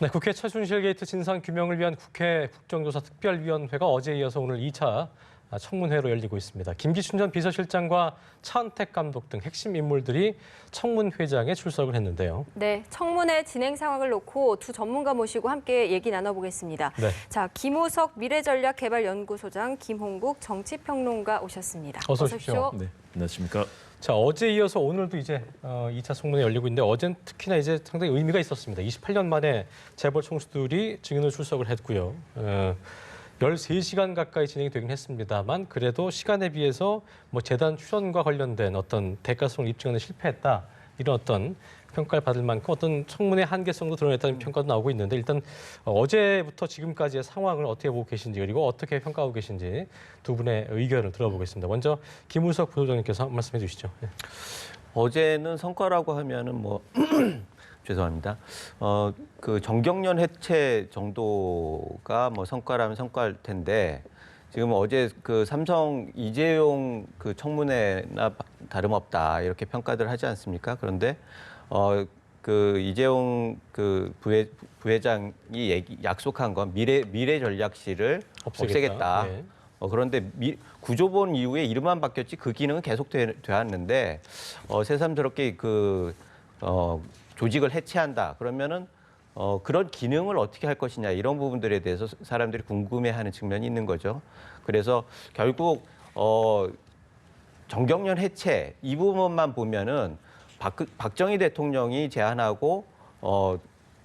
네, 국회 최순실 게이트 진상 규명을 위한 국회 국정조사 특별위원회가 어제에 이어서 오늘 2차 청문회로 열리고 있습니다. 김기춘 전 비서실장과 차은택 감독 등 핵심 인물들이 청문회장에 출석을 했는데요. 네, 청문회 진행 상황을 놓고 두 전문가 모시고 함께 얘기 나눠보겠습니다. 네. 자, 김우석 미래전략개발연구소장, 김홍국 정치평론가 오셨습니다. 어서 오십시오. 네, 안녕하십니까. 자, 어제 이어서 오늘도 이제 2차 청문회 열리고 있는데 어제는 특히나 이제 상당히 의미가 있었습니다. 28년 만에 재벌 총수들이 증인으로 출석을 했고요. 13시간 가까이 진행이 되긴 했습니다만 그래도 시간에 비해서 뭐 재단 출연과 관련된 어떤 대가성을 입증하는 데 실패했다. 이런 어떤 평가를 받을 만큼 어떤 청문회 한계성도 드러냈다는 평가도 나오고 있는데 일단 어제부터 지금까지의 상황을 어떻게 보고 계신지 그리고 어떻게 평가하고 계신지 두 분의 의견을 들어보겠습니다. 먼저 김우석 부소장님께서 말씀해 주시죠. 네. 어제는 성과라고 하면은 뭐 죄송합니다. 그 정경련 해체 정도가 뭐 성과라면 성과일 텐데 지금 어제 그 삼성 이재용 그 청문회나 다름없다 이렇게 평가들 하지 않습니까? 그런데 그 이재용 그 부회장이 약속한 건 미래 전략실을 없애겠다. 네. 그런데 구조본 이후에 이름만 바뀌었지 그 기능은 계속 되었는데 새삼스럽게 조직을 해체한다. 그러면은 그런 기능을 어떻게 할 것이냐 이런 부분들에 대해서 사람들이 궁금해하는 측면이 있는 거죠. 그래서 결국 정경련 해체 이 부분만 보면은 박정희 대통령이 제안하고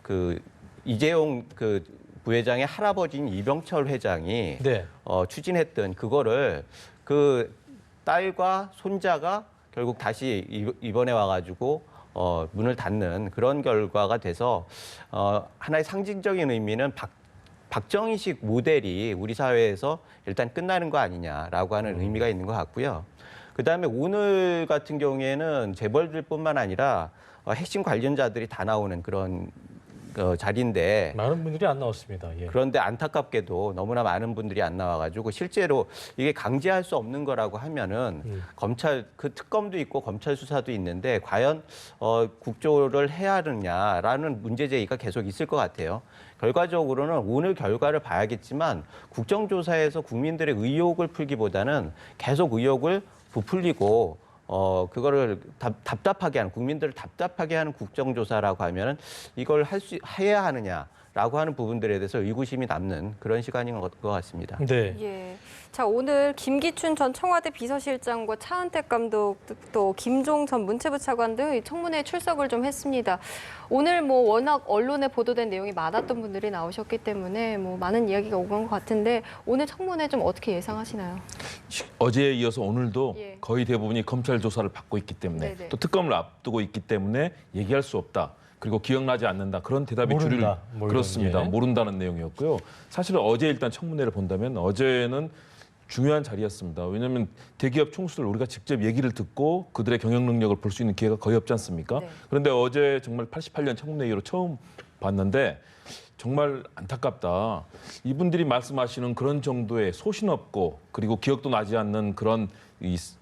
그 이재용 그 부회장의 할아버지인 이병철 회장이 네. 추진했던 그거를 그 딸과 손자가 결국 다시 이번에 와가지고 문을 닫는 그런 결과가 돼서 하나의 상징적인 의미는 박정희식 모델이 우리 사회에서 일단 끝나는 거 아니냐라고 하는 의미가 있는 것 같고요. 그다음에 오늘 같은 경우에는 재벌들뿐만 아니라 핵심 관련자들이 다 나오는 그런 자리인데 많은 분들이 안 나왔습니다. 예. 그런데 안타깝게도 너무나 많은 분들이 안 나와가지고 실제로 이게 강제할 수 없는 거라고 하면은 검찰 그 특검도 있고 검찰 수사도 있는데 과연 국조를 해야 하느냐라는 문제 제기가 계속 있을 것 같아요. 결과적으로는 오늘 결과를 봐야겠지만 국정조사에서 국민들의 의혹을 풀기보다는 계속 의혹을 부풀리고 그거를 답답하게 하는 국민들을 답답하게 하는 국정조사라고 하면은 이걸 해야 하느냐라고 하는 부분들에 대해서 의구심이 남는 그런 시간인 것 같습니다. 네. 예. 자, 오늘 김기춘 전 청와대 비서실장과 차은택 감독 또 김종 전 문체부 차관 등 청문회에 출석을 좀 했습니다. 오늘 뭐 워낙 언론에 보도된 내용이 많았던 분들이 나오셨기 때문에 뭐 많은 이야기가 오간 것 같은데 오늘 청문회 좀 어떻게 예상하시나요? 어제에 이어서 오늘도 예. 거의 대부분이 검찰 조사를 받고 있기 때문에 네네. 또 특검을 앞두고 있기 때문에 얘기할 수 없다. 그리고 기억나지 않는다. 그런 대답이 모른다. 주류를 뭐 이런, 그렇습니다. 예. 모른다는 내용이었고요. 사실은 어제 일단 청문회를 본다면 어제는 중요한 자리였습니다. 왜냐하면 대기업 총수들 우리가 직접 얘기를 듣고 그들의 경영 능력을 볼 수 있는 기회가 거의 없지 않습니까? 네. 그런데 어제 정말 88년 청문회 이후로 처음 봤는데 정말 안타깝다. 이분들이 말씀하시는 그런 정도의 소신 없고 그리고 기억도 나지 않는 그런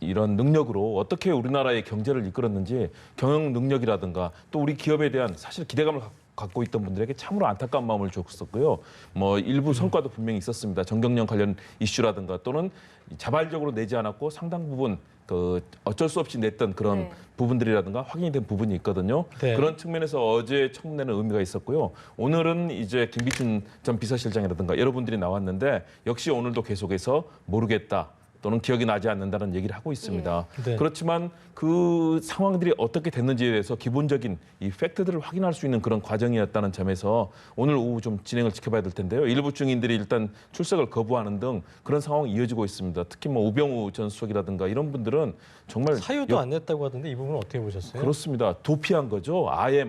이런 능력으로 어떻게 우리나라의 경제를 이끌었는지 경영 능력이라든가 또 우리 기업에 대한 사실 기대감을 갖고 있던 분들에게 참으로 안타까운 마음을 줬었고요. 뭐 일부 성과도 분명히 있었습니다. 정경련 관련 이슈라든가 또는 자발적으로 내지 않았고 상당 부분 그 어쩔 수 없이 냈던 그런 네. 부분들이라든가 확인이 된 부분이 있거든요. 네. 그런 측면에서 어제 청문회는 의미가 있었고요. 오늘은 이제 김기춘 전 비서실장이라든가 여러분들이 나왔는데 역시 오늘도 계속해서 모르겠다. 또는 기억이 나지 않는다는 얘기를 하고 있습니다. 네. 그렇지만 그 상황들이 어떻게 됐는지에 대해서 기본적인 이 팩트들을 확인할 수 있는 그런 과정이었다는 점에서 오늘 오후 좀 진행을 지켜봐야 될 텐데요. 일부 증인들이 일단 출석을 거부하는 등 그런 상황이 이어지고 있습니다. 특히 뭐 우병우 전 수석이라든가 이런 분들은 정말 사유도 안 냈다고 하던데 이 부분은 어떻게 보셨어요? 그렇습니다. 도피한 거죠. 아예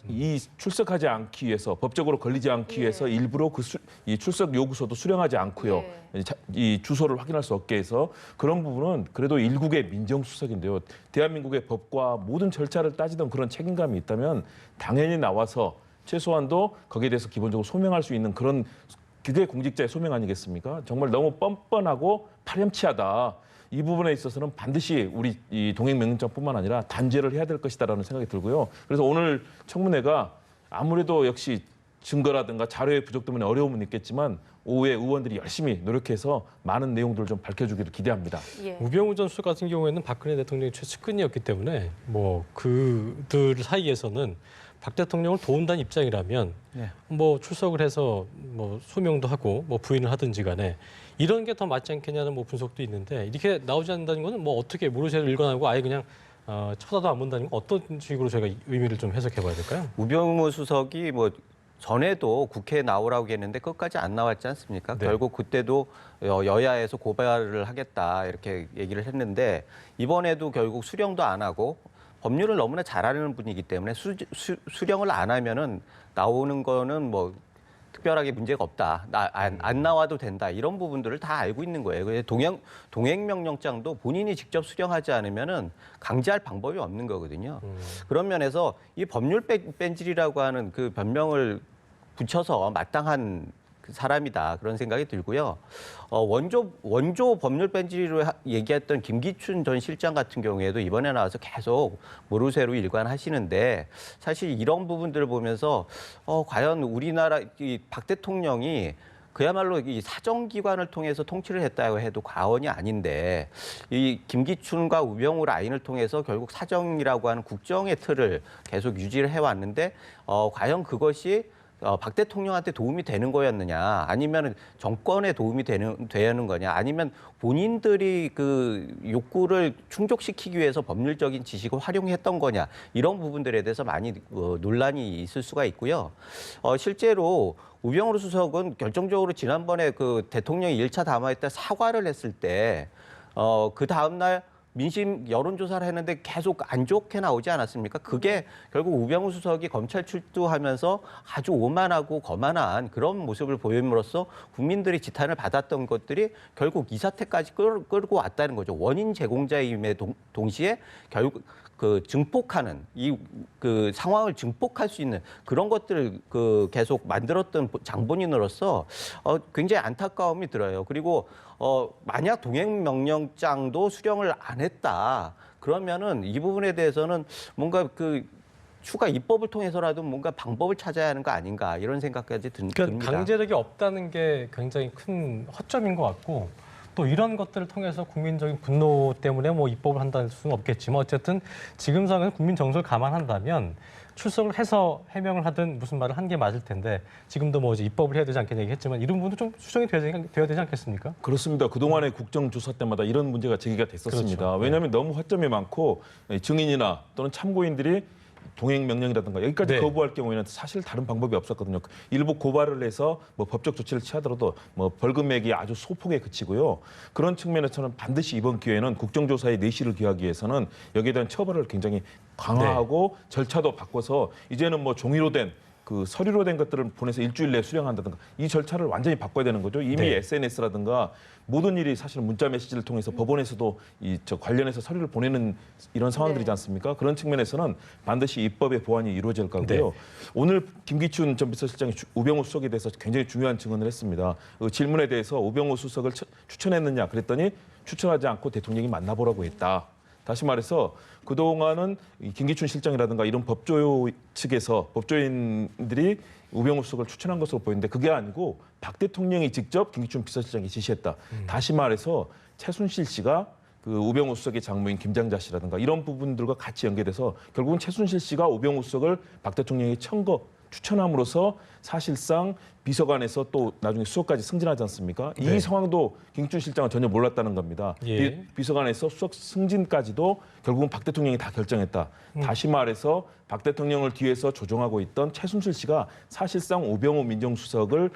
이 출석하지 않기 위해서 법적으로 걸리지 않기 위해서 일부러 이 출석 요구서도 수령하지 않고요. 이 주소를 확인할 수 없게 해서 그런 부분은 그래도 일국의 민정수석인데요. 대한민국의 법과 모든 절차를 따지던 그런 책임감이 있다면 당연히 나와서 최소한도 거기에 대해서 기본적으로 소명할 수 있는 그런 그게 공직자의 소명 아니겠습니까? 정말 너무 뻔뻔하고 파렴치하다. 이 부분에 있어서는 반드시 우리 이 동행명령장뿐만 아니라 단죄를 해야 될 것이다라는 생각이 들고요. 그래서 오늘 청문회가 아무래도 역시 증거라든가 자료의 부족 때문에 어려움은 있겠지만 오후에 의원들이 열심히 노력해서 많은 내용들을 좀 밝혀주기를 기대합니다. 예. 우병우 전 수석 같은 경우에는 박근혜 대통령의 최측근이었기 때문에 뭐 그들 사이에서는 박 대통령을 도운다는 입장이라면 네. 뭐 출석을 해서 뭐 소명도 하고 뭐 부인을 하든지 간에 이런 게 더 맞지 않겠냐는 뭐 분석도 있는데 이렇게 나오지 않는다는 거는 뭐 어떻게 모르쇠로 일관하고 아예 그냥 쳐다도 안 본다는 건 어떤 식으로 저희가 의미를 좀 해석해 봐야 될까요? 우병우 수석이 뭐 전에도 국회에 나오라고 했는데 끝까지 안 나왔지 않습니까? 네. 결국 그때도 여야에서 고발을 하겠다 이렇게 얘기를 했는데 이번에도 결국 수령도 안 하고 법률을 너무나 잘 아는 분이기 때문에 수령을 안 하면은 나오는 거는 뭐 특별하게 문제가 없다. 안 나와도 된다. 이런 부분들을 다 알고 있는 거예요. 그래서 동행명령장도 본인이 직접 수령하지 않으면은 강제할 방법이 없는 거거든요. 그런 면에서 이 법률 뺀질이라고 하는 그 변명을 붙여서 마땅한 그 사람이다. 그런 생각이 들고요. 원조 법률 뺀질로 얘기했던 김기춘 전 실장 같은 경우에도 이번에 나와서 계속 모르쇠로 일관하시는데 사실 이런 부분들을 보면서 과연 우리나라 박 대통령이 그야말로 이 사정기관을 통해서 통치를 했다고 해도 과언이 아닌데 이 김기춘과 우병우 라인을 통해서 결국 사정이라고 하는 국정의 틀을 계속 유지를 해왔는데 과연 그것이 박 대통령한테 도움이 되는 거였느냐, 아니면 정권에 도움이 되는 거냐, 아니면 본인들이 그 욕구를 충족시키기 위해서 법률적인 지식을 활용했던 거냐, 이런 부분들에 대해서 많이 논란이 있을 수가 있고요. 실제로 우병우 수석은 결정적으로 지난번에 그 대통령이 1차 담화회 때 사과를 했을 때 그 다음날 민심 여론조사를 했는데 계속 안 좋게 나오지 않았습니까? 그게 결국 우병우 수석이 검찰 출두하면서 아주 오만하고 거만한 그런 모습을 보임으로써 국민들이 지탄을 받았던 것들이 결국 이 사태까지 끌고 왔다는 거죠. 원인 제공자임에 동시에 결국 그 증폭하는 그 상황을 증폭할 수 있는 그런 것들을 그 계속 만들었던 장본인으로서 굉장히 안타까움이 들어요. 그리고 만약 동행명령장도 수령을 안 했다 그러면은 이 부분에 대해서는 뭔가 그 추가 입법을 통해서라도 뭔가 방법을 찾아야 하는 거 아닌가 이런 생각까지 듭니다. 그러니까 강제력이 없다는 게 굉장히 큰 허점인 것 같고 또 이런 것들을 통해서 국민적인 분노 때문에 뭐 입법을 한다는 수는 없겠지만 어쨌든 지금 상황에서 국민 정서를 감안한다면 출석을 해서 해명을 하든 무슨 말을 한 게 맞을 텐데 지금도 뭐 이제 입법을 해야 되지 않겠냐 얘기했지만 이런 부분도 좀 수정이 되어야 되지 않겠습니까? 그렇습니다. 그동안의 국정조사 때마다 이런 문제가 제기가 됐었습니다. 그렇죠. 왜냐하면 너무 허점이 많고 증인이나 또는 참고인들이 동행명령이라든가 여기까지 네. 거부할 경우에는 사실 다른 방법이 없었거든요. 일부 고발을 해서 뭐 법적 조치를 취하더라도 뭐 벌금액이 아주 소폭에 그치고요. 그런 측면에서는 반드시 이번 기회에는 국정조사의 내실을 기하기 위해서는 여기에 대한 처벌을 굉장히 강화하고 절차도 바꿔서 이제는 뭐 종이로 된 그 서류로 된 것들을 보내서 일주일 내에 수령한다든가 이 절차를 완전히 바꿔야 되는 거죠. 이미 네. SNS라든가 모든 일이 사실 문자 메시지를 통해서 법원에서도 관련해서 서류를 보내는 이런 상황들이지 않습니까? 그런 측면에서는 반드시 입법의 보완이 이루어질 거고요. 네. 오늘 김기춘 전 비서실장이 우병우 수석에 대해서 굉장히 중요한 증언을 했습니다. 그 질문에 대해서 우병우 수석을 추천했느냐 그랬더니 추천하지 않고 대통령이 만나보라고 했다. 다시 말해서 그동안은 김기춘 실장이라든가 이런 법조 측에서 법조인들이 우병우 수석을 추천한 것으로 보이는데 그게 아니고 박 대통령이 직접 김기춘 비서실장에 지시했다. 다시 말해서 최순실 씨가 그 우병우 수석의 장모인 김장자 씨라든가 이런 부분들과 같이 연계돼서 결국은 최순실 씨가 우병우 수석을 박 대통령이 추천함으로써 사실상 비서관에서 또 나중에 수석까지 승진하지 않습니까? 네. 이 상황도 김기춘 실장은 전혀 몰랐다는 겁니다. 예. 비서관에서 수석 승진까지도 결국은 박 대통령이 다 결정했다. 다시 말해서 박 대통령을 뒤에서 조종하고 있던 최순실 씨가 사실상 우병우 민정수석을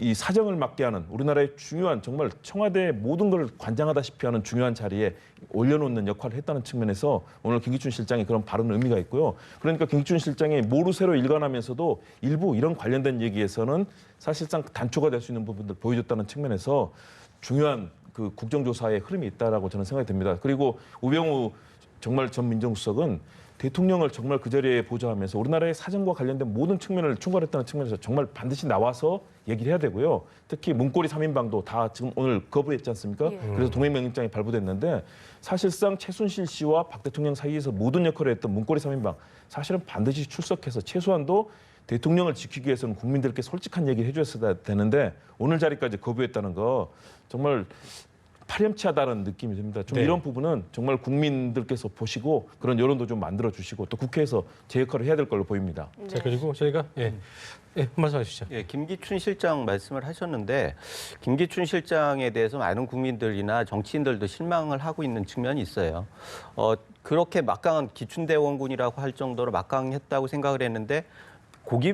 이 사정을 맡게 하는 우리나라의 중요한 정말 청와대의 모든 걸 관장하다시피 하는 중요한 자리에 올려놓는 역할을 했다는 측면에서 오늘 김기춘 실장이 그런 발언 의미가 있고요. 그러니까 김기춘 실장이 모르쇠로 일관하면서도 일부 이런 관련된 얘기에서는 사실상 단초가 될 수 있는 부분들 보여줬다는 측면에서 중요한 그 국정조사의 흐름이 있다라고 저는 생각이 듭니다. 그리고 우병우 정말 전 민정수석은 대통령을 정말 그 자리에 보좌하면서 우리나라의 사정과 관련된 모든 측면을 총괄했다는 측면에서 정말 반드시 나와서 얘기를 해야 되고요. 특히 문고리 3인방도 다 지금 오늘 거부했지 않습니까? 예. 그래서 동행명령장이 발부됐는데 사실상 최순실 씨와 박 대통령 사이에서 모든 역할을 했던 문고리 3인방 사실은 반드시 출석해서 최소한도 대통령을 지키기 위해서는 국민들께 솔직한 얘기를 해줬어야 되는데 오늘 자리까지 거부했다는 거 정말 파렴치하다는 느낌이 듭니다. 좀 네. 이런 부분은 정말 국민들께서 보시고 그런 여론도 좀 만들어 주시고 또 국회에서 제 역할을 해야 될 걸로 보입니다. 자, 그리고 저희가 말씀해 주시죠. 예, 김기춘 실장 말씀을 하셨는데 김기춘 실장에 대해서 많은 국민들이나 정치인들도 실망을 하고 있는 측면이 있어요. 그렇게 막강한 기춘대원군이라고 할 정도로 막강했다고 생각을 했는데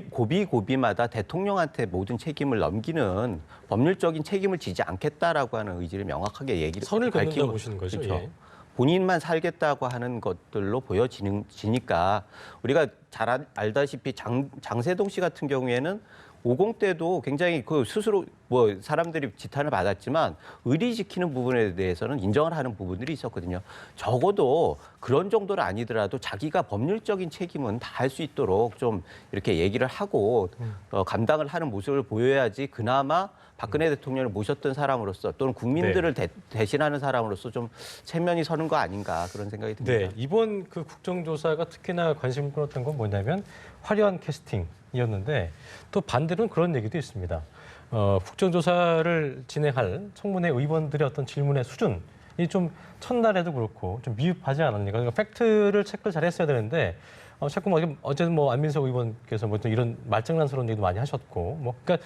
고비고비마다 대통령한테 모든 책임을 넘기는 법률적인 책임을 지지 않겠다라고 하는 의지를 명확하게 얘기를 선을 긋는다고 밝힌 보시는 거죠? 그렇죠. 예. 본인만 살겠다고 하는 것들로 보여지니까 우리가 잘 알다시피 장세동 씨 같은 경우에는 50 때도 굉장히 그 스스로 뭐 사람들이 지탄을 받았지만 의리 지키는 부분에 대해서는 인정을 하는 부분들이 있었거든요. 적어도 그런 정도는 아니더라도 자기가 법률적인 책임은 다 할 수 있도록 좀 이렇게 얘기를 하고 감당을 하는 모습을 보여야지 그나마 박근혜 대통령을 모셨던 사람으로서 또는 국민들을 대신하는 사람으로서 좀 체면이 서는 거 아닌가 그런 생각이 듭니다. 네, 이번 그 국정조사가 특히나 관심을 끌었던 건 뭐냐면 화려한 캐스팅이었는데 또 반대로는 그런 얘기도 있습니다. 국정조사를 진행할 청문회 의원들의 어떤 질문의 수준이 좀 첫날에도 그렇고 좀 미흡하지 않았는가. 그러니까 팩트를 체크를 잘했어야 되는데 자꾸 어제 안민석 의원께서 이런 말장난스러운 얘기도 많이 하셨고 그러니까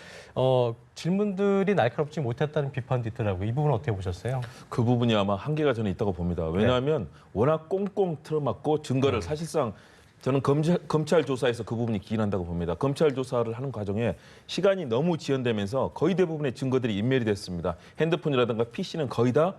질문들이 날카롭지 못했다는 비판도 있더라고요. 이 부분은 어떻게 보셨어요? 그 부분이 아마 한계가 저는 있다고 봅니다. 왜냐하면 워낙 꽁꽁 틀어막고 증거를 사실상 저는 검찰 조사에서 그 부분이 기인한다고 봅니다. 검찰 조사를 하는 과정에 시간이 너무 지연되면서 거의 대부분의 증거들이 인멸이 됐습니다. 핸드폰이라든가 PC는 거의 다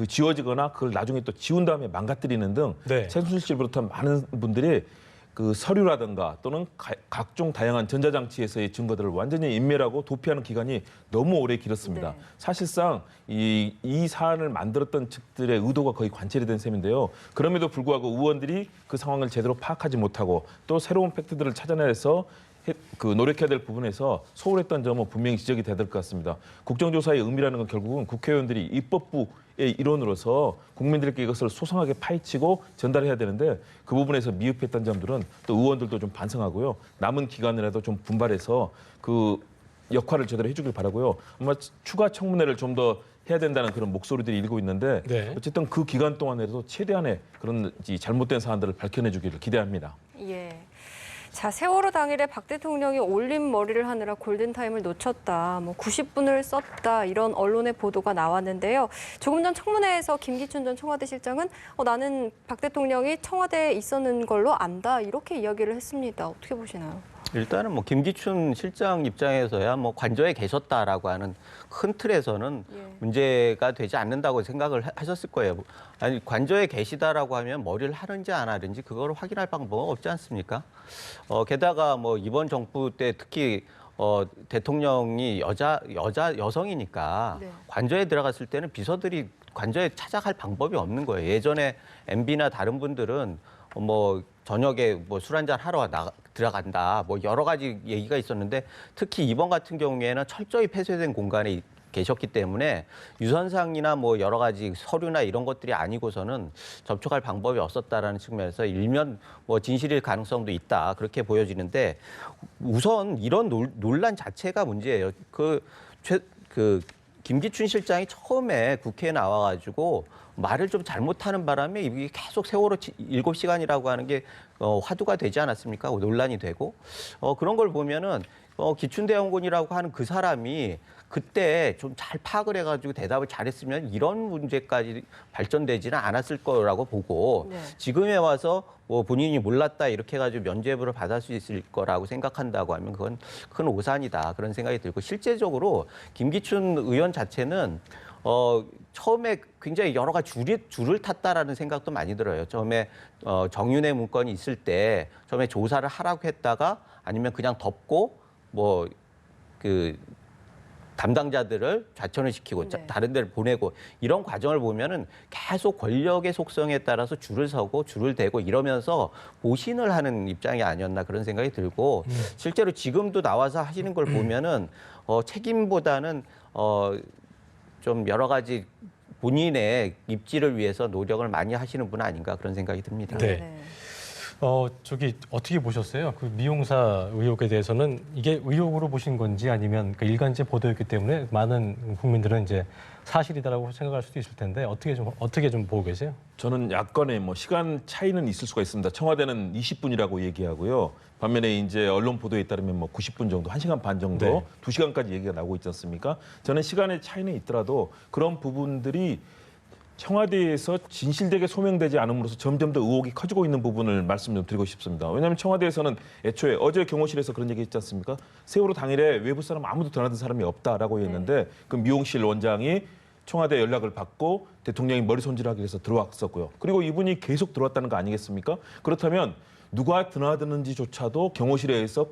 지워지거나 그걸 나중에 또 지운 다음에 망가뜨리는 등 최순실을 비롯한 많은 분들이 그 서류라든가 또는 각종 다양한 전자장치에서의 증거들을 완전히 인멸하고 도피하는 기간이 너무 오래 길었습니다. 사실상 이 사안을 만들었던 측들의 의도가 거의 관철이 된 셈인데요. 그럼에도 불구하고 의원들이 그 상황을 제대로 파악하지 못하고 또 새로운 팩트들을 찾아내서 노력해야 될 부분에서 소홀했던 점은 분명히 지적이 돼야 될 것 같습니다. 국정조사의 의미라는 건 결국은 국회의원들이 입법부의 일원으로서 국민들께 이것을 소상하게 파헤치고 전달해야 되는데 그 부분에서 미흡했던 점들은 또 의원들도 좀 반성하고요. 남은 기간이라도 좀 분발해서 그 역할을 제대로 해주길 바라고요. 아마 추가 청문회를 좀 더 해야 된다는 그런 목소리들이 일고 있는데 어쨌든 그 기간 동안에도 최대한의 그런 잘못된 사안들을 밝혀내주기를 기대합니다. 예. 자, 세월호 당일에 박 대통령이 올린 머리를 하느라 골든타임을 놓쳤다, 90분을 썼다, 이런 언론의 보도가 나왔는데요. 조금 전 청문회에서 김기춘 전 청와대 실장은 나는 박 대통령이 청와대에 있었는 걸로 안다, 이렇게 이야기를 했습니다. 어떻게 보시나요? 일단은 김기춘 실장 입장에서야 관저에 계셨다라고 하는 큰 틀에서는 문제가 되지 않는다고 생각을 하셨을 거예요. 아니, 관저에 계시다라고 하면 머리를 하는지 안 하는지 그걸 확인할 방법은 없지 않습니까? 게다가 이번 정부 때 특히 대통령이 여성이니까 관저에 들어갔을 때는 비서들이 관저에 찾아갈 방법이 없는 거예요. 예전에 MB나 다른 분들은 저녁에 술 한잔 하러 들어간다. 여러 가지 얘기가 있었는데 특히 이번 같은 경우에는 철저히 폐쇄된 공간에 계셨기 때문에 유선상이나 여러 가지 서류나 이런 것들이 아니고서는 접촉할 방법이 없었다라는 측면에서 일면 진실일 가능성도 있다. 그렇게 보여지는데 우선 이런 논란 자체가 문제예요. 김기춘 실장이 처음에 국회에 나와가지고 말을 좀 잘못하는 바람에 이게 계속 세월호 7시간이라고 하는 게 화두가 되지 않았습니까? 논란이 되고 그런 걸 보면은 기춘대원군이라고 하는 그 사람이 그때 좀 잘 파악을 해가지고 대답을 잘했으면 이런 문제까지 발전되지는 않았을 거라고 보고 지금에 와서 본인이 몰랐다 이렇게 해가지고 면죄부를 받을 수 있을 거라고 생각한다고 하면 그건 큰 오산이다 그런 생각이 들고 실제적으로 김기춘 의원 자체는 처음에 굉장히 여러 가지 줄을 탔다라는 생각도 많이 들어요. 처음에 정윤회 문건이 있을 때 처음에 조사를 하라고 했다가 아니면 그냥 덮고 담당자들을 좌천을 시키고 다른 데를 보내고 이런 과정을 보면은 계속 권력의 속성에 따라서 줄을 서고 줄을 대고 이러면서 보신을 하는 입장이 아니었나 그런 생각이 들고 실제로 지금도 나와서 하시는 걸 보면은 책임보다는 좀 여러 가지 본인의 입지를 위해서 노력을 많이 하시는 분 아닌가 그런 생각이 듭니다. 네. 저기 어떻게 보셨어요? 그 미용사 의혹에 대해서는 이게 의혹으로 보신 건지 아니면 그 일간지 보도였기 때문에 많은 국민들은 이제 사실이다라고 생각할 수도 있을 텐데 어떻게 좀 보고 계세요? 저는 약간의 뭐 시간 차이는 있을 수가 있습니다. 청와대는 20분이라고 얘기하고요. 반면에 이제 언론 보도에 따르면 뭐 90분 정도, 1시간 반 정도, 네. 2시간까지 얘기가 나오고 있지 않습니까? 저는 시간의 차이는 있더라도 그런 부분들이 청와대에서 진실되게 소명되지 않음으로써 점점 더 의혹이 커지고 있는 부분을 말씀 좀 드리고 싶습니다. 왜냐하면 청와대에서는 애초에 어제 경호실에서 그런 얘기 했지 않습니까? 세월호 당일에 외부 사람 아무도 드나든 사람이 없다라고 했는데 그 미용실 원장이 청와대 연락을 받고 대통령이 머리 손질하기 위해서 들어왔었고요. 그리고 이분이 계속 들어왔다는 거 아니겠습니까? 그렇다면 누가 드나드는지조차도 경호실에서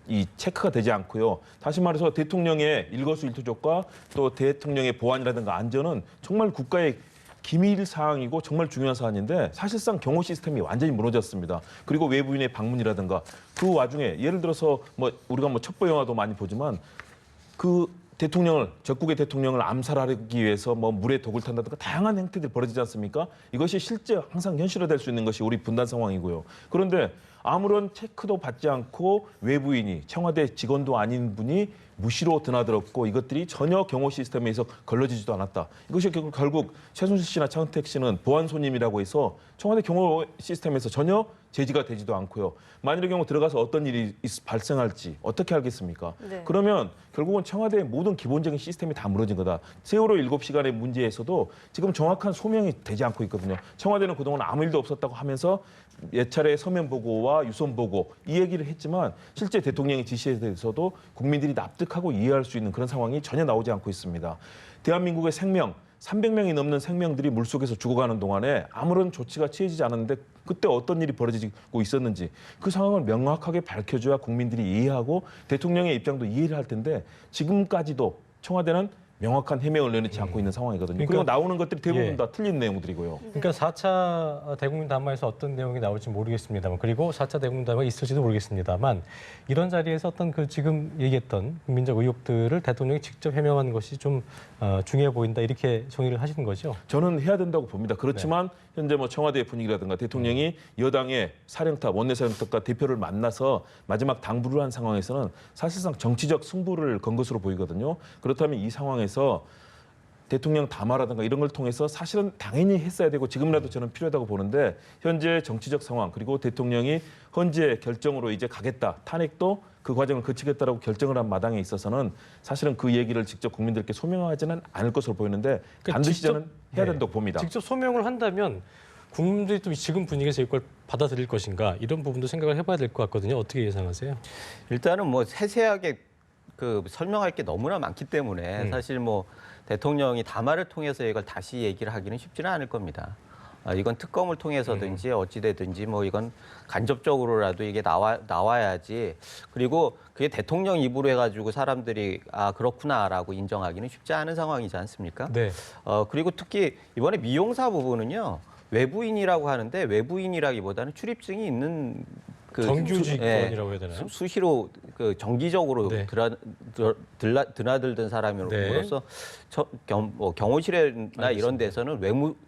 이 체크가 되지 않고요. 다시 말해서 대통령의 일거수일투족과 또 대통령의 보안이라든가 안전은 정말 국가의 기밀 사항이고 정말 중요한 사안인데 사실상 경호 시스템이 완전히 무너졌습니다. 그리고 외부인의 방문이라든가 그 와중에 예를 들어서 뭐 우리가 뭐 첩보 영화도 많이 보지만 그 대통령을 적국의 대통령을 암살하기 위해서 뭐 물에 독을 탄다든가 다양한 행태들이 벌어지지 않습니까? 이것이 실제 항상 현실화될 수 있는 것이 우리 분단 상황이고요. 그런데 아무런 체크도 받지 않고 외부인이 청와대 직원도 아닌 분이 무시로 드나들었고 이것들이 전혀 경호 시스템에서 걸러지지도 않았다. 이것이 결국 최순실 씨나 차은택 씨는 보안 손님이라고 해서 청와대 경호 시스템에서 전혀 제지가 되지도 않고요. 만일의 경우 들어가서 어떤 일이 발생할지 어떻게 알겠습니까? 네. 그러면 결국은 청와대의 모든 기본적인 시스템이 다 무너진 거다. 세월호 7시간의 문제에서도 지금 정확한 소명이 되지 않고 있거든요. 청와대는 그동안 아무 일도 없었다고 하면서 예차례 서면 보고와 유선 보고 이 얘기를 했지만 실제 대통령의 지시에 대해서도 국민들이 납득하고 이해할 수 있는 그런 상황이 전혀 나오지 않고 있습니다. 대한민국의 생명 300명이 넘는 생명들이 물속에서 죽어가는 동안에 아무런 조치가 취해지지 않았는데 그때 어떤 일이 벌어지고 있었는지 그 상황을 명확하게 밝혀줘야 국민들이 이해하고 대통령의 입장도 이해를 할 텐데 지금까지도 청와대는 명확한 해명을 내놓지 않고 있는 상황이거든요. 그러니까, 그리고 나오는 것들이 대부분 예. 다 틀린 내용들이고요. 그러니까 4차 대국민 담화에서 어떤 내용이 나올지 모르겠습니다만 그리고 4차 대국민 담화가 있을지도 모르겠습니다만 이런 자리에서 어떤 그 지금 얘기했던 국민적 의혹들을 대통령이 직접 해명한 것이 좀 중요해 보인다 이렇게 정의를 하시는 거죠? 저는 해야 된다고 봅니다. 그렇지만 현재 뭐 청와대 분위기라든가 대통령이 여당의 사령탑, 원내사령탑과 대표를 만나서 마지막 당부를 한 상황에서는 사실상 정치적 승부를 건 것으로 보이거든요. 그렇다면 이 상황에서 대통령 담화라든가 이런 걸 통해서 사실은 당연히 했어야 되고 지금이라도 저는 필요하다고 보는데 현재 정치적 상황 그리고 대통령이 헌재 결정으로 이제 가겠다. 탄핵도 그 과정을 거치겠다라고 결정을 한 마당에 있어서는 사실은 그 얘기를 직접 국민들께 소명하지는 않을 것으로 보이는데 그러니까 반드시 저는 해야 네. 된다고 봅니다. 직접 소명을 한다면 국민들이 또 지금 분위기에서 이걸 받아들일 것인가 이런 부분도 생각을 해봐야 될 것 같거든요. 어떻게 예상하세요? 일단은 뭐 세세하게 그 설명할 게 너무나 많기 때문에 사실 뭐 대통령이 담화를 통해서 이걸 다시 얘기를 하기는 쉽지는 않을 겁니다. 이건 특검을 통해서든지 어찌되든지 뭐 이건 간접적으로라도 이게 나와야지. 그리고 그게 대통령 입으로 해가지고 사람들이 아 그렇구나라고 인정하기는 쉽지 않은 상황이지 않습니까? 네. 그리고 특히 이번에 미용사 부분은요 외부인이라고 하는데 외부인이라기보다는 출입증이 있는 그 정규직원이라고 해야 되나요? 수시로 그 정기적으로 네. 드나들던 사람으로서 경호실이나 이런 데서는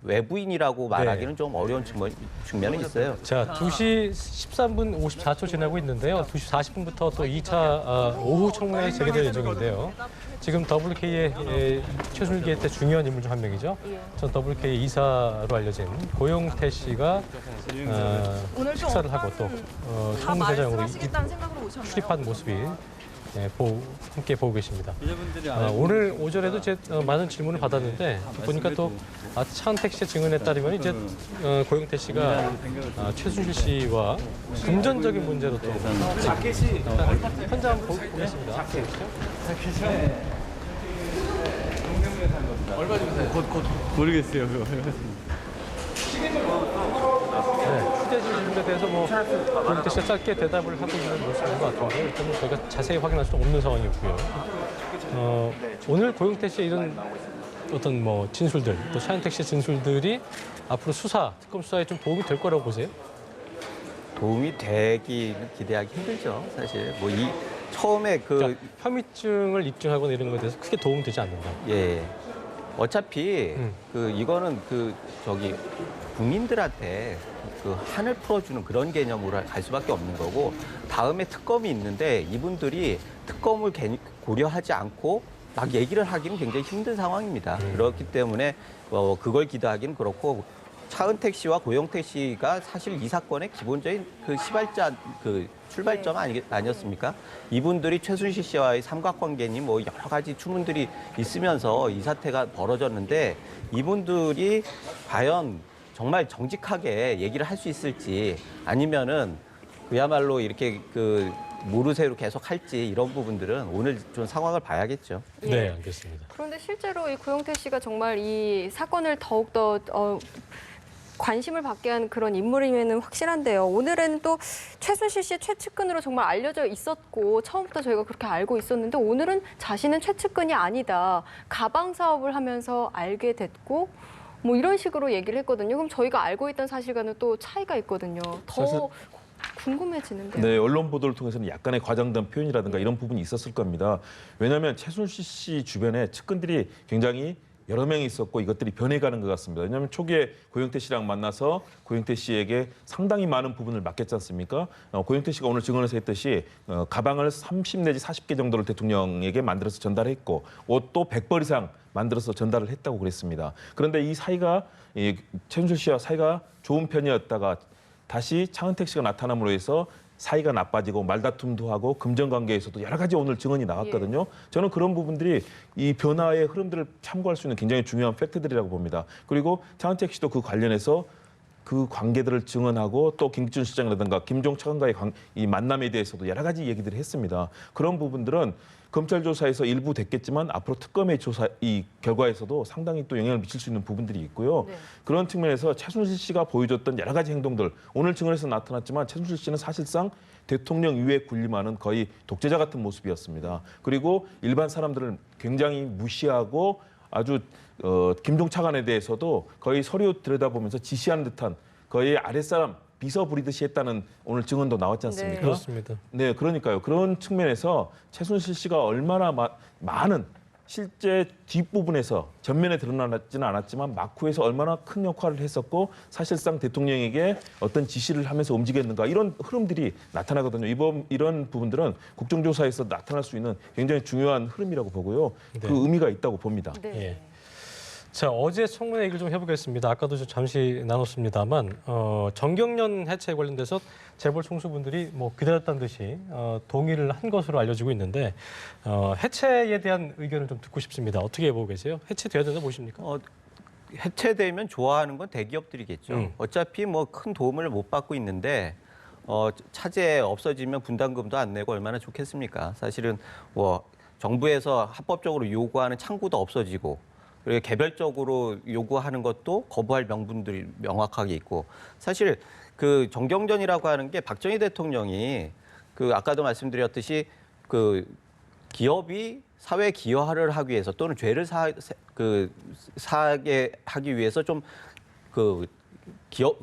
외부인이라고 말하기는 좀 어려운 측면이 있어요. 자, 2시 13분 54초 지나고 있는데요. 2시 40분부터 또 2차 오후 청문회 재개될 예정인데요. 지금 WK의 최순실 때 중요한 인물 중 한 명이죠. 전 WK 이사로 알려진 고용태 씨가 식사를 하고 또 청문회장으로 출입한 모습이 함께 보고 계십니다. 오늘 오전에도 많은 질문을 받았는데 보니까 또 차은택 씨의 증언에 따르면 이제 고용태 씨가 최순실 씨와 금전적인 문제로 또 현장 한번 보겠습니다. 얼마 정도 곧 모르겠어요. 그거. 휴대질 질문에 대해서 고용태 씨가 짧게 대답을 하고 있는 모습인 것 같은데 일단 저희가 자세히 확인할 수 없는 상황이었고요. 오늘 고용태 씨의 이런 어떤 진술들 또 차은택 씨의 진술들이 앞으로 특검 수사에 좀 도움이 될 거라고 보세요? 도움이 되기는 기대하기 힘들죠. 사실 처음에 그러니까 혐의증을 입증하거나 이런 것에 대해서 크게 도움되지 않는다. 예. 어차피 이거는 국민들한테 그 한을 풀어주는 그런 개념으로 갈 수밖에 없는 거고 다음에 특검이 있는데 이분들이 특검을 고려하지 않고 막 얘기를 하기는 굉장히 힘든 상황입니다. 그렇기 때문에 그걸 기대하기는 그렇고 차은택 씨와 고영택 씨가 사실 이 사건의 기본적인 그 시발자 출발점 아니었습니까? 이분들이 최순실 씨와의 삼각관계니 뭐 여러 가지 추문들이 있으면서 이 사태가 벌어졌는데 이분들이 과연 정말 정직하게 얘기를 할 수 있을지 아니면은 그야말로 이렇게 모르쇠로 계속 할지 이런 부분들은 오늘 좀 상황을 봐야겠죠. 네, 알겠습니다. 그런데 실제로 이 고영태 씨가 정말 이 사건을 더욱더 관심을 받게 한 그런 인물임에는 확실한데요. 오늘은 또 최순실 씨의 최측근으로 정말 알려져 있었고 처음부터 저희가 그렇게 알고 있었는데 오늘은 자신은 최측근이 아니다. 가방 사업을 하면서 알게 됐고 뭐 이런 식으로 얘기를 했거든요. 그럼 저희가 알고 있던 사실과는 또 차이가 있거든요. 더 궁금해지는데요. 네, 언론 보도를 통해서는 약간의 과장된 표현이라든가 이런 부분이 있었을 겁니다. 왜냐하면 최순실 씨 주변에 측근들이 굉장히 여러 명이 있었고 이것들이 변해가는 것 같습니다. 왜냐하면 초기에 고영태 씨랑 만나서 고영태 씨에게 상당히 많은 부분을 맡겼지 않습니까? 고영태 씨가 오늘 증언에서 했듯이 가방을 30 내지 40개 정도를 대통령에게 만들어서 전달했고 옷도 100벌 이상 만들어서 전달을 했다고 그랬습니다. 그런데 이 사이가 최순실 씨와 사이가 좋은 편이었다가 다시 차은택 씨가 나타남으로 해서 사이가 나빠지고 말다툼도 하고 금전관계에서도 여러 가지 오늘 증언이 나왔거든요. 저는 그런 부분들이 이 변화의 흐름들을 참고할 수 있는 굉장히 중요한 팩트들이라고 봅니다. 그리고 차은택 씨도 그 관련해서 그 관계들을 증언하고 또 김기춘 시장이라든가 김종 차관과의 이 만남에 대해서도 여러 가지 얘기들을 했습니다. 그런 부분들은 검찰 조사에서 일부 됐겠지만 앞으로 특검의 조사 이 결과에서도 상당히 또 영향을 미칠 수 있는 부분들이 있고요. 네. 그런 측면에서 최순실 씨가 보여줬던 여러 가지 행동들 오늘 증언에서 나타났지만 최순실 씨는 사실상 대통령 위에 군림하는 거의 독재자 같은 모습이었습니다. 그리고 일반 사람들을 굉장히 무시하고 아주 김종 차관에 대해서도 거의 서류 들여다보면서 지시하는 듯한 거의 아랫사람 비서 부리듯이 했다는 오늘 증언도 나왔지 않습니까? 네. 그렇습니다. 네, 그러니까요. 그런 측면에서 최순실 씨가 얼마나 많은 실제 뒷부분에서 전면에 드러나지는 않았지만 막후에서 얼마나 큰 역할을 했었고 사실상 대통령에게 어떤 지시를 하면서 움직였는가 이런 흐름들이 나타나거든요. 이런 부분들은 국정조사에서 나타날 수 있는 굉장히 중요한 흐름이라고 보고요. 네. 그 의미가 있다고 봅니다. 네. 예. 자, 어제 청문회 얘기를 좀 해보겠습니다. 아까도 좀 잠시 나눴습니다만 정경련 해체에 관련돼서 재벌 총수분들이 뭐 기다렸다는 듯이 동의를 한 것으로 알려지고 있는데 해체에 대한 의견을 좀 듣고 싶습니다. 어떻게 보고 계세요? 해체돼야 된다 보십니까? 해체되면 좋아하는 건 대기업들이겠죠. 어차피 뭐 큰 도움을 못 받고 있는데 차제 없어지면 분담금도 안 내고 얼마나 좋겠습니까? 사실은 뭐 정부에서 합법적으로 요구하는 창구도 없어지고 그리고 개별적으로 요구하는 것도 거부할 명분들이 명확하게 있고 사실 그 정경련이라고 하는 게 박정희 대통령이 아까도 말씀드렸듯이 기업이 사회 기여를 하기 위해서 또는 죄를 사게 하기 위해서 좀 기업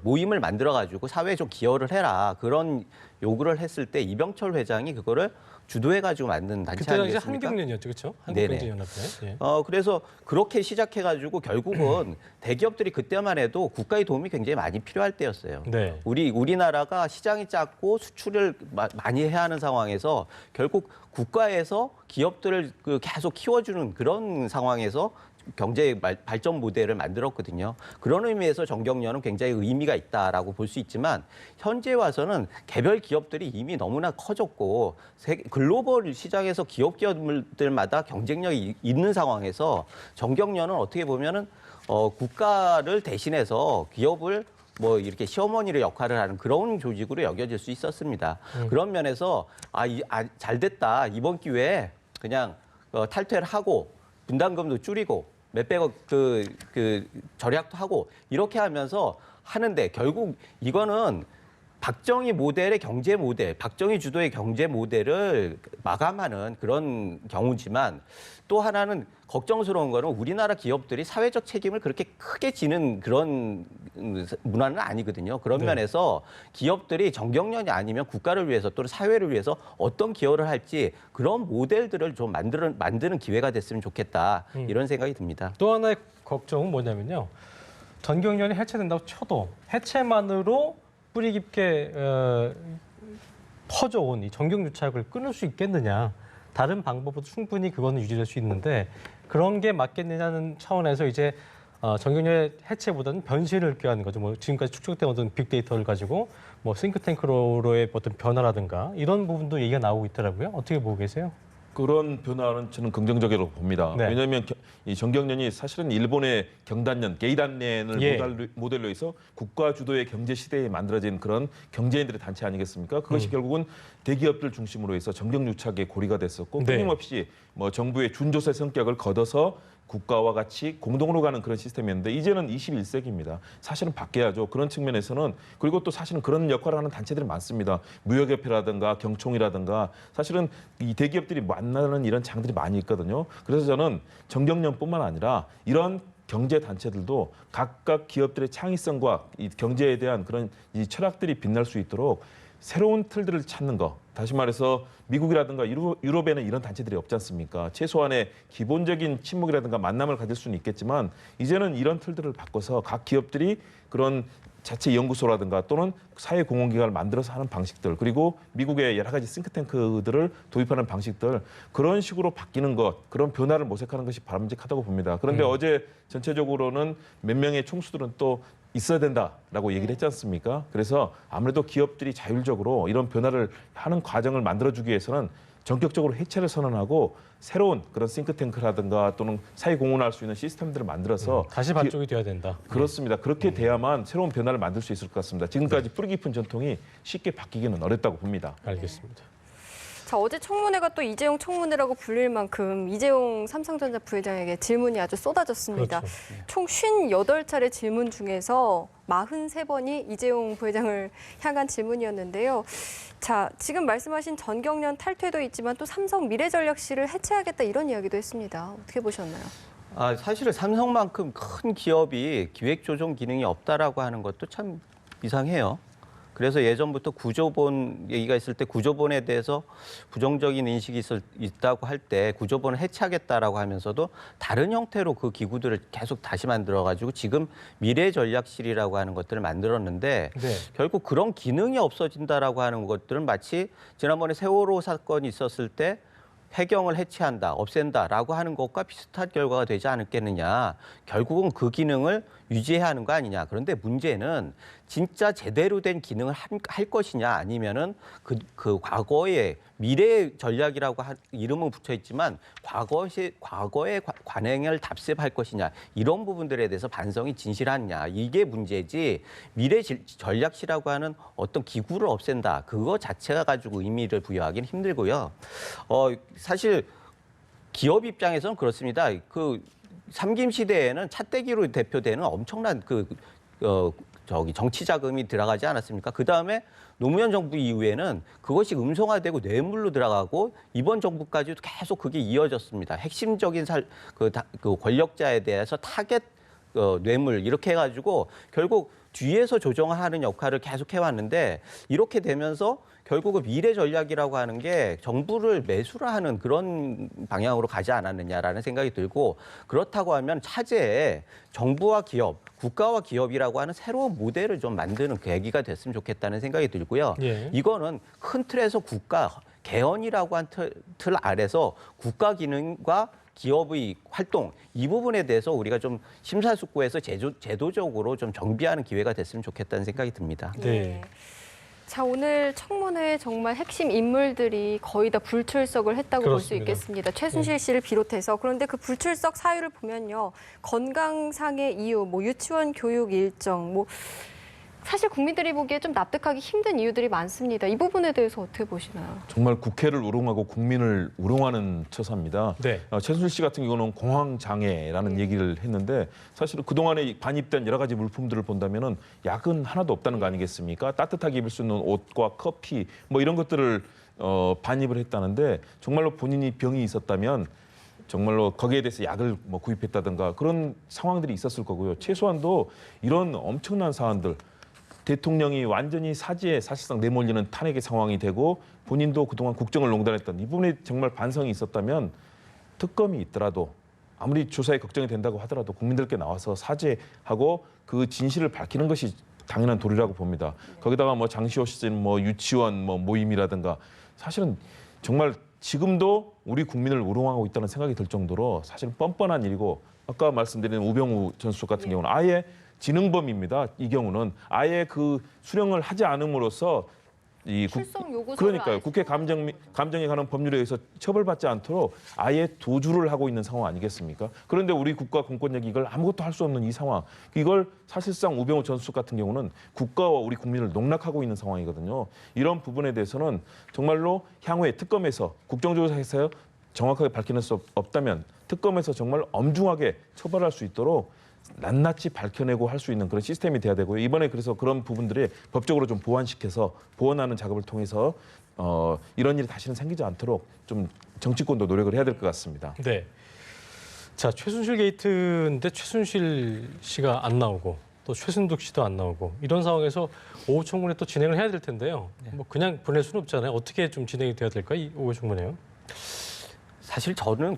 모임을 만들어 가지고 사회에 좀 기여를 해라 그런 요구를 했을 때 이병철 회장이 그거를 주도해 가지고 만든 단체 그때 당시 아니겠습니까? 한경련이었죠, 그렇죠? 한국경제연합회. 예. 그래서 그렇게 시작해 가지고 결국은 대기업들이 그때만 해도 국가의 도움이 굉장히 많이 필요할 때였어요. 네. 우리나라가 시장이 작고 수출을 많이 해야 하는 상황에서 결국 국가에서 기업들을 계속 키워주는 그런 상황에서 경제 발전 모델을 만들었거든요. 그런 의미에서 정경련은 굉장히 의미가 있다라고 볼 수 있지만 현재 와서는 개별 기업들이 이미 너무나 커졌고 글로벌 시장에서 기업들마다 경쟁력이 있는 상황에서 정경련은 어떻게 보면은 국가를 대신해서 기업을 뭐 이렇게 시어머니의 역할을 하는 그런 조직으로 여겨질 수 있었습니다. 그런 면에서 잘 됐다 이번 기회에 그냥 탈퇴를 하고 분담금도 줄이고 몇백억 절약도 하고 이렇게 하면서 하는데 결국 이거는 박정희 모델의 경제 모델, 박정희 주도의 경제 모델을 마감하는 그런 경우지만 또 하나는 걱정스러운 거는 우리나라 기업들이 사회적 책임을 그렇게 크게 지는 그런 문화는 아니거든요. 그런 네. 면에서 기업들이 정경련이 아니면 국가를 위해서 또는 사회를 위해서 어떤 기여를 할지 그런 모델들을 좀 만드는 기회가 됐으면 좋겠다. 이런 생각이 듭니다. 또 하나의 걱정은 뭐냐면요. 전경련이 해체된다고 쳐도 해체만으로 뿌리 깊게 퍼져온 이 정경유착을 끊을 수 있겠느냐. 다른 방법으로 충분히 그거는 유지될 수 있는데 그런 게 맞겠느냐는 차원에서 이제 정경련의 해체보다는 변신을 꾀하는 거죠. 뭐 지금까지 축적된 어떤 빅데이터를 가지고 뭐 싱크탱크로의 어떤 변화라든가 이런 부분도 얘기가 나오고 있더라고요. 어떻게 보고 계세요? 그런 변화는 저는 긍정적이라고 봅니다. 네. 왜냐하면 이 정경련이 사실은 일본의 경단련, 게이단련을 예. 모델로 해서 국가 주도의 경제 시대에 만들어진 그런 경제인들의 단체 아니겠습니까? 그것이 결국은 대기업들 중심으로 해서 정경유착의 고리가 됐었고 네. 끊임없이 뭐 정부의 준조세 성격을 걷어서 국가와 같이 공동으로 가는 그런 시스템이었는데 이제는 21세기입니다. 사실은 바뀌어야죠. 그런 측면에서는 그리고 또 사실은 그런 역할을 하는 단체들이 많습니다. 무역협회라든가 경총이라든가 사실은 이 대기업들이 만나는 이런 장들이 많이 있거든요. 그래서 저는 정경련뿐만 아니라 이런 경제 단체들도 각각 기업들의 창의성과 이 경제에 대한 그런 이 철학들이 빛날 수 있도록 새로운 틀들을 찾는 거. 다시 말해서 미국이라든가 유럽에는 이런 단체들이 없지 않습니까? 최소한의 기본적인 친목이라든가 만남을 가질 수는 있겠지만 이제는 이런 틀들을 바꿔서 각 기업들이 그런 자체 연구소라든가 또는 사회공헌기관을 만들어서 하는 방식들 그리고 미국의 여러 가지 싱크탱크들을 도입하는 방식들 그런 식으로 바뀌는 것 그런 변화를 모색하는 것이 바람직하다고 봅니다. 그런데 어제 전체적으로는 몇 명의 총수들은 또 있어야 된다라고 얘기를 했지 않습니까? 그래서 아무래도 기업들이 자율적으로 이런 변화를 하는 과정을 만들어주기 위해서는 전격적으로 해체를 선언하고 새로운 그런 싱크탱크라든가 또는 사회공헌할 수 있는 시스템들을 만들어서 다시 반쪽이 돼야 된다. 그렇습니다. 그렇게 돼야만 새로운 변화를 만들 수 있을 것 같습니다. 지금까지 뿌리 깊은 전통이 쉽게 바뀌기는 어렵다고 봅니다. 알겠습니다. 자, 어제 청문회가 또 이재용 청문회라고 불릴 만큼 이재용 삼성전자 부회장에게 질문이 아주 쏟아졌습니다. 그렇죠. 총 58차례 질문 중에서 43번이 이재용 부회장을 향한 질문이었는데요. 자, 지금 말씀하신 전경련 탈퇴도 있지만 또 삼성 미래전략실을 해체하겠다 이런 이야기도 했습니다. 어떻게 보셨나요? 사실은 삼성만큼 큰 기업이 기획조정 기능이 없다라고 하는 것도 참 이상해요. 그래서 예전부터 구조본 얘기가 있을 때 구조본에 대해서 부정적인 인식이 있다고 할 때 구조본을 해체하겠다라고 하면서도 다른 형태로 그 기구들을 계속 다시 만들어가지고 지금 미래전략실이라고 하는 것들을 만들었는데 네. 결국 그런 기능이 없어진다라고 하는 것들은 마치 지난번에 세월호 사건이 있었을 때 해경을 해체한다, 없앤다라고 하는 것과 비슷한 결과가 되지 않았겠느냐. 결국은 그 기능을 유지해야 하는 거 아니냐. 그런데 문제는 진짜 제대로 된 기능을 할 것이냐 아니면은 그 과거의 미래 전략이라고 이름은 붙여 있지만 과거의 관행을 답습할 것이냐. 이런 부분들에 대해서 반성이 진실하냐. 이게 문제지 미래 전략실이라고 하는 어떤 기구를 없앤다. 그거 자체가 가지고 의미를 부여하기는 힘들고요. 사실 기업 입장에서는 그렇습니다. 그 삼김 시대에는 차떼기로 대표되는 엄청난 정치 자금이 들어가지 않았습니까? 그 다음에 노무현 정부 이후에는 그것이 음성화되고 뇌물로 들어가고 이번 정부까지도 계속 그게 이어졌습니다. 핵심적인 그 권력자에 대해서 타겟 뇌물 이렇게 해가지고 결국 뒤에서 조정하는 역할을 계속 해왔는데 이렇게 되면서 결국은 미래 전략이라고 하는 게 정부를 매수를 하는 그런 방향으로 가지 않았느냐라는 생각이 들고 그렇다고 하면 차제에 정부와 기업, 국가와 기업이라고 하는 새로운 모델을 좀 만드는 계기가 됐으면 좋겠다는 생각이 들고요. 예. 이거는 큰 틀에서 국가 개헌이라고 한 틀 아래서 국가 기능과 기업의 활동 이 부분에 대해서 우리가 좀 심사숙고해서 제도적으로 좀 정비하는 기회가 됐으면 좋겠다는 생각이 듭니다. 네. 자, 오늘 청문회에 정말 핵심 인물들이 거의 다 불출석을 했다고 볼 수 그렇습니다. 있겠습니다. 최순실 씨를 비롯해서. 그런데 그 불출석 사유를 보면요. 건강상의 이유, 뭐 유치원 교육 일정, 뭐 사실 국민들이 보기에 좀 납득하기 힘든 이유들이 많습니다. 이 부분에 대해서 어떻게 보시나요? 정말 국회를 우롱하고 국민을 우롱하는 처사입니다. 네. 최순실 씨 같은 경우는 공황 장애라는 얘기를 했는데 사실은 그동안에 반입된 여러 가지 물품들을 본다면은 약은 하나도 없다는 거 아니겠습니까? 따뜻하게 입을 수 있는 옷과 커피 뭐 이런 것들을 반입을 했다는데 정말로 본인이 병이 있었다면 정말로 거기에 대해서 약을 뭐 구입했다든가 그런 상황들이 있었을 거고요. 최소한도 이런 엄청난 사안들 대통령이 완전히 사지에 사실상 내몰리는 탄핵의 상황이 되고 본인도 그동안 국정을 농단했던 이 부분에 정말 반성이 있었다면 특검이 있더라도 아무리 조사에 걱정이 된다고 하더라도 국민들께 나와서 사죄하고 그 진실을 밝히는 것이 당연한 도리라고 봅니다. 거기다가 뭐 장시호 씨는 뭐 유치원 뭐 모임이라든가 사실은 정말 지금도 우리 국민을 우롱하고 있다는 생각이 들 정도로 사실 뻔뻔한 일이고 아까 말씀드린 우병우 전 수석 같은 경우는 아예 지능범입니다. 이 경우는 아예 그 수령을 하지 않음으로써 출석 요구서를 그러니까요. 아예 국회 감정에 관한 법률에 의해서 처벌받지 않도록 아예 도주를 하고 있는 상황 아니겠습니까? 그런데 우리 국가 공권력이 이걸 아무것도 할 수 없는 이 상황, 이걸 사실상 우병우 전 수석 같은 경우는 국가와 우리 국민을 농락하고 있는 상황이거든요. 이런 부분에 대해서는 정말로 향후에 특검에서 국정조사에서 정확하게 밝혀낼 수 없다면 특검에서 정말 엄중하게 처벌할 수 있도록 낱낱이 밝혀내고 할 수 있는 그런 시스템이 돼야 되고요. 이번에 그래서 그런 부분들이 법적으로 좀 보완시켜서 보완하는 작업을 통해서 이런 일이 다시는 생기지 않도록 좀 정치권도 노력을 해야 될 것 같습니다. 네. 자, 최순실 게이트인데 최순실 씨가 안 나오고 또 최순득 씨도 안 나오고 이런 상황에서 오후 청문회 또 진행을 해야 될 텐데요. 뭐 그냥 보낼 수는 없잖아요. 어떻게 좀 진행이 돼야 될까요? 이 오후 청문회요? 사실 저는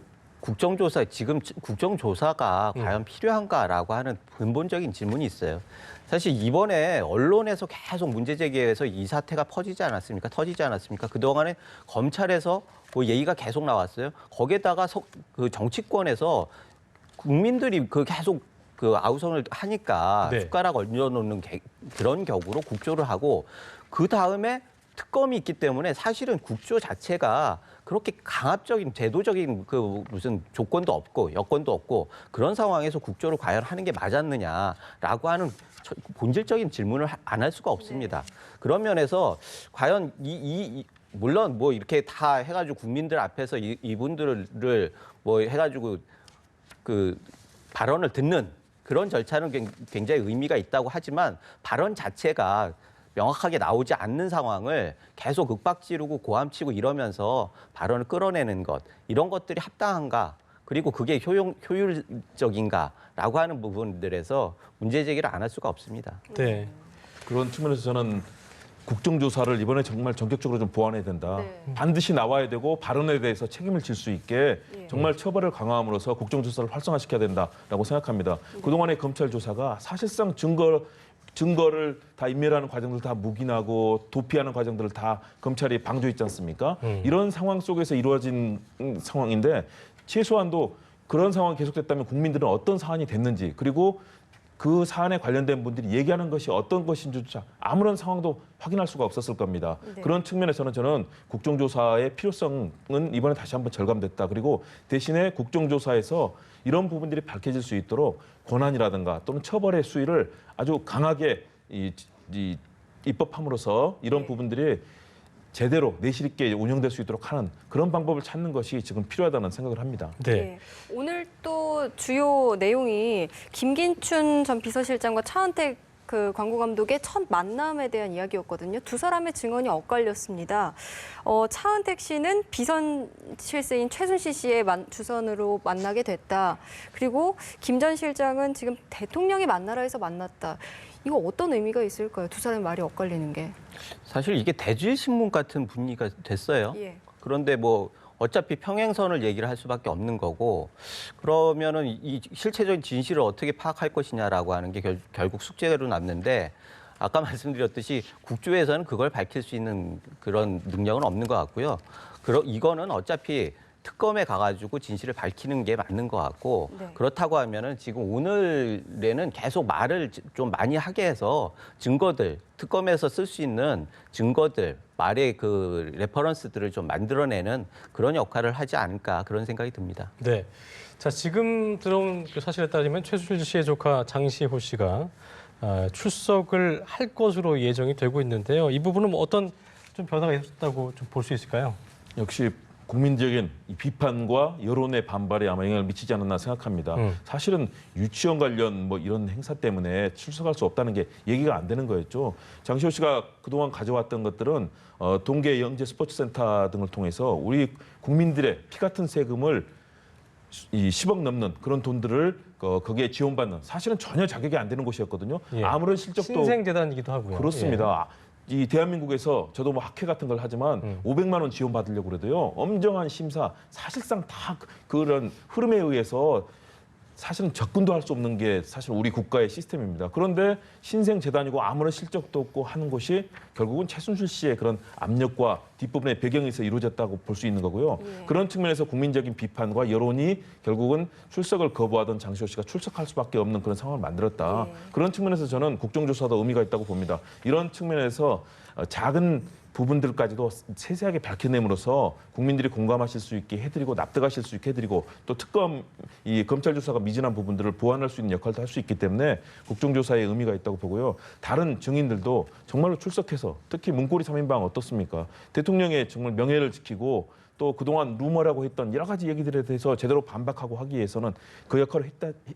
지금 국정조사가 과연 필요한가라고 하는 근본적인 질문이 있어요. 사실 이번에 언론에서 계속 문제 제기해서 이 사태가 터지지 않았습니까? 그동안에 검찰에서 뭐 얘기가 계속 나왔어요. 거기에다가 그 정치권에서 국민들이 계속 아우성을 하니까 네. 숟가락 얹어놓는 그런 격으로 국조를 하고 그 다음에 특검이 있기 때문에 사실은 국조 자체가 그렇게 강압적인 제도적인 무슨 조건도 없고 여건도 없고 그런 상황에서 국조를 과연 하는 게 맞았느냐라고 하는 본질적인 질문을 안 할 수가 없습니다. 그런 면에서 과연 물론 뭐 이렇게 다 해가지고 국민들 앞에서 이분들을 뭐 해가지고 그 발언을 듣는 그런 절차는 굉장히 의미가 있다고 하지만 발언 자체가 명확하게 나오지 않는 상황을 계속 윽박지르고 고함치고 이러면서 발언을 끌어내는 것 이런 것들이 합당한가 그리고 그게 효율적인가라고 하는 부분들에서 문제 제기를 안 할 수가 없습니다. 네. 그런 측면에서 저는 국정조사를 이번에 정말 전격적으로 좀 보완해야 된다. 네. 반드시 나와야 되고 발언에 대해서 책임을 질 수 있게 정말 처벌을 강화함으로써 국정조사를 활성화시켜야 된다라고 생각합니다. 그동안의 검찰 조사가 사실상 증거를 다 인멸하는 과정들 다 묵인하고 도피하는 과정들을 다 검찰이 방조했지 않습니까? 이런 상황 속에서 이루어진 상황인데 최소한도 그런 상황이 계속됐다면 국민들은 어떤 사안이 됐는지 그리고 그 사안에 관련된 분들이 얘기하는 것이 어떤 것인지조차 아무런 상황도 확인할 수가 없었을 겁니다. 네. 그런 측면에서는 저는 국정조사의 필요성은 이번에 다시 한번 절감됐다. 그리고 대신에 국정조사에서 이런 부분들이 밝혀질 수 있도록 권한이라든가 또는 처벌의 수위를 아주 강하게 입법함으로써 이런 부분들이 제대로 내실 있게 운영될 수 있도록 하는 그런 방법을 찾는 것이 지금 필요하다는 생각을 합니다. 네. 네. 오늘 또 주요 내용이 김긴춘 전 비서실장과 차은택 광고 감독의 첫 만남에 대한 이야기였거든요. 두 사람의 증언이 엇갈렸습니다. 차은택 씨는 비선실세인 최순실 씨의 주선으로 만나게 됐다. 그리고 김 전 실장은 지금 대통령이 만나라 해서 만났다. 이거 어떤 의미가 있을까요? 두 사람의 말이 엇갈리는 게. 사실 이게 대주의 신문 같은 분위기가 됐어요. 예. 그런데 뭐 어차피 평행선을 얘기를 할 수밖에 없는 거고 그러면은 이 실체적인 진실을 어떻게 파악할 것이냐라고 하는 게 결국 숙제로 남는데 아까 말씀드렸듯이 국조에서는 그걸 밝힐 수 있는 그런 능력은 없는 것 같고요. 이거는 어차피 특검에 가가지고 진실을 밝히는 게 맞는 것 같고 네. 그렇다고 하면은 지금 오늘에는 계속 말을 좀 많이 하게 해서 증거들 특검에서 쓸 수 있는 증거들 말의 그 레퍼런스들을 좀 만들어내는 그런 역할을 하지 않을까 그런 생각이 듭니다. 네. 자, 지금 들어온 그 사실에 따르면 최순실 씨의 조카 장시호 씨가 출석을 할 것으로 예정이 되고 있는데요. 이 부분은 뭐 어떤 좀 변화가 있었다고 좀 볼 수 있을까요? 역시 국민적인 이 비판과 여론의 반발에 아마 영향을 미치지 않았나 생각합니다. 사실은 유치원 관련 뭐 이런 행사 때문에 출석할 수 없다는 게 얘기가 안 되는 거였죠. 장시호 씨가 그동안 가져왔던 것들은 동계 영재 스포츠센터 등을 통해서 우리 국민들의 피 같은 세금을 이 10억 넘는 그런 돈들을 거기에 지원받는 사실은 전혀 자격이 안 되는 곳이었거든요. 예. 아무런 실적도 신생재단이기도 하고요. 그렇습니다. 이 대한민국에서 저도 뭐 학회 같은 걸 하지만 500만 원 지원 받으려고 그래도요. 엄정한 심사, 사실상 다 그런 흐름에 의해서 사실은 접근도 할 수 없는 게 사실 우리 국가의 시스템입니다. 그런데 신생재단이고 아무런 실적도 없고 하는 것이 결국은 최순실 씨의 그런 압력과 뒷부분의 배경에서 이루어졌다고 볼 수 있는 거고요. 그런 측면에서 국민적인 비판과 여론이 결국은 출석을 거부하던 장시호 씨가 출석할 수밖에 없는 그런 상황을 만들었다. 그런 측면에서 저는 국정조사도 의미가 있다고 봅니다. 이런 측면에서 작은 부분들까지도 세세하게 밝혀냄으로써 국민들이 공감하실 수 있게 해드리고 납득하실 수 있게 해드리고 또 특검 이 검찰 조사가 미진한 부분들을 보완할 수 있는 역할도 할 수 있기 때문에 국정조사에 의미가 있다고 보고요. 다른 증인들도 정말로 출석해서 특히 문고리 3인방 어떻습니까? 대통령의 정말 명예를 지키고 또 그동안 루머라고 했던 여러 가지 얘기들에 대해서 제대로 반박하고 하기 위해서는 그 역할을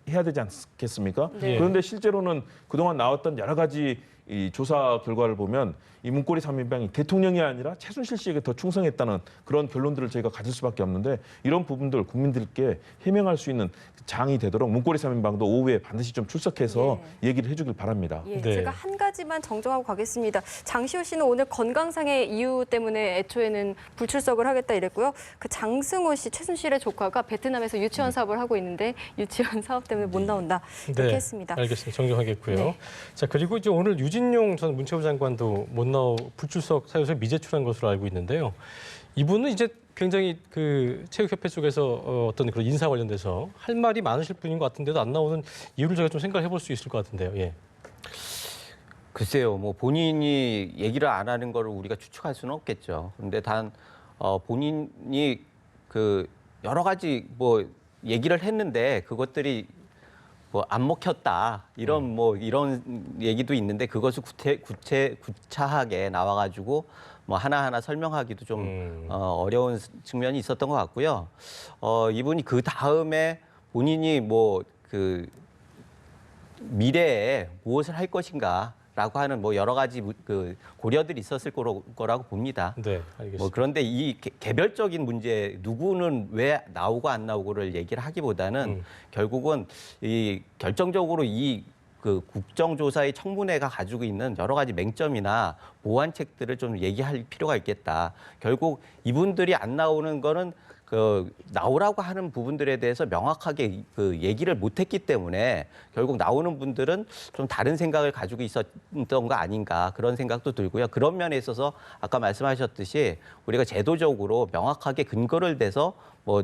해야 되지 않겠습니까? 네. 그런데 실제로는 그동안 나왔던 여러 가지 이 조사 결과를 보면 이 문고리 3인방이 대통령이 아니라 최순실 씨에게 더 충성했다는 그런 결론들을 저희가 가질 수밖에 없는데 이런 부분들 국민들께 해명할 수 있는 장이 되도록 문고리 3인방도 오후에 반드시 좀 출석해서 얘기를 해주길 바랍니다. 예, 네. 제가 한 가지만 정정하고 가겠습니다. 장시호 씨는 오늘 건강상의 이유 때문에 애초에는 불출석을 하겠다 이랬고요. 그 장승호 씨, 최순실의 조카가 베트남에서 유치원 사업을 하고 있는데 유치원 사업 때문에 못 나온다 이렇게 했습니다. 알겠습니다. 정정하겠고요. 네. 자 그리고 이제 오늘 유진용 전 문체부 장관도 못 나오 불출석 사유에서 미제출한 것으로 알고 있는데요. 이분은 이제 굉장히 그 체육협회 쪽에서 어떤 그런 인사 관련돼서 할 말이 많으실 분인 것 같은데도 안 나오는 이유를 제가 좀 생각해 볼 수 있을 것 같은데요. 예. 글쎄요, 뭐 본인이 얘기를 안 하는 거를 우리가 추측할 수는 없겠죠. 그런데 단 본인이 그 여러 가지 뭐 얘기를 했는데 그것들이 뭐 안 먹혔다 이런 뭐 이런 얘기도 있는데 그것을 구차하게 나와가지고 뭐 하나하나 설명하기도 좀 어려운 측면이 있었던 것 같고요. 이분이 그 다음에 본인이 뭐 그 미래에 무엇을 할 것인가라고 하는 뭐 여러 가지 그 고려들이 있었을 거라고 봅니다. 네, 알겠습니다. 뭐 그런데 이 개별적인 문제 누구는 왜 나오고 안 나오고를 얘기를 하기보다는 결국은 이 결정적으로 이 그 국정조사의 청문회가 가지고 있는 여러 가지 맹점이나 보완책들을 좀 얘기할 필요가 있겠다. 결국 이분들이 안 나오는 거는 그 나오라고 하는 부분들에 대해서 명확하게 그 얘기를 못했기 때문에 결국 나오는 분들은 좀 다른 생각을 가지고 있었던 거 아닌가 그런 생각도 들고요. 그런 면에 있어서 아까 말씀하셨듯이 우리가 제도적으로 명확하게 근거를 대서 뭐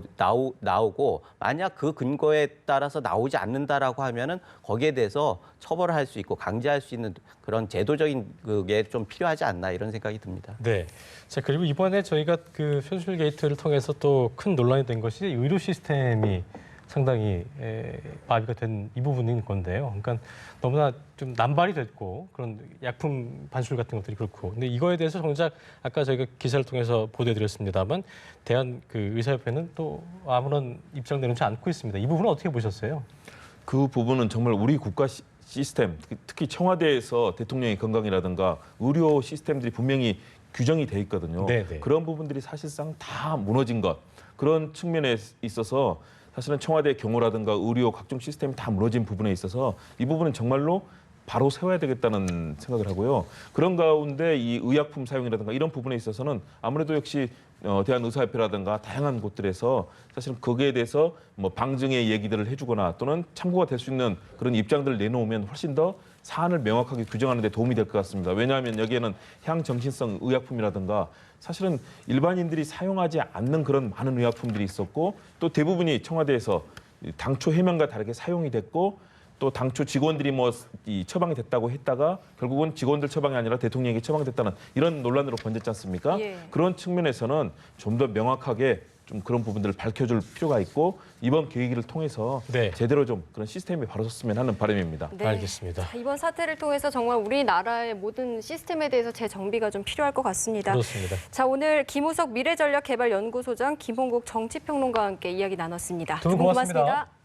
나오고 만약 그 근거에 따라서 나오지 않는다라고 하면은 거기에 대해서 처벌을 할 수 있고 강제할 수 있는 그런 제도적인 그게 좀 필요하지 않나 이런 생각이 듭니다. 네. 자 그리고 이번에 저희가 그 최순실 게이트를 통해서 또 큰 논란이 된 것이 의료 시스템이 상당히 마비가 된 이 부분인 건데요. 그러니까 너무나 좀 남발이 됐고 그런 약품 반출 같은 것들이 그렇고. 근데 이거에 대해서 정작 아까 저희가 기사를 통해서 보도해드렸습니다만 대한 그 의사협회는 또 아무런 입장 내놓지 않고 있습니다. 이 부분은 어떻게 보셨어요? 그 부분은 정말 우리 국가 시스템, 특히 청와대에서 대통령의 건강이라든가 의료 시스템들이 분명히 규정이 돼 있거든요. 네네. 그런 부분들이 사실상 다 무너진 것. 그런 측면에 있어서 사실은 청와대 경호라든가 의료 각종 시스템이 다 무너진 부분에 있어서 이 부분은 정말로 바로 세워야 되겠다는 생각을 하고요. 그런 가운데 이 의약품 사용이라든가 이런 부분에 있어서는 아무래도 역시 대한의사협회라든가 다양한 곳들에서 사실은 거기에 대해서 뭐 방증의 얘기들을 해주거나 또는 참고가 될 수 있는 그런 입장들을 내놓으면 훨씬 더 사안을 명확하게 규정하는 데 도움이 될 것 같습니다. 왜냐하면 여기에는 향정신성 의약품이라든가 사실은 일반인들이 사용하지 않는 그런 많은 의약품들이 있었고 또 대부분이 청와대에서 당초 해명과 다르게 사용이 됐고 또 당초 직원들이 뭐 이 처방이 됐다고 했다가 결국은 직원들 처방이 아니라 대통령에게 처방됐다는 이런 논란으로 번졌지 않습니까? 예. 그런 측면에서는 좀 더 명확하게 좀 그런 부분들을 밝혀줄 필요가 있고 이번 계기를 통해서 네. 제대로 좀 그런 시스템이 바로 섰으면 하는 바람입니다. 네. 알겠습니다. 자, 이번 사태를 통해서 정말 우리나라의 모든 시스템에 대해서 재정비가 좀 필요할 것 같습니다. 그렇습니다. 자, 오늘 김우석 미래전략개발연구소장, 김홍국 정치평론가와 함께 이야기 나눴습니다. 두분 두분 고맙습니다. 고맙습니다.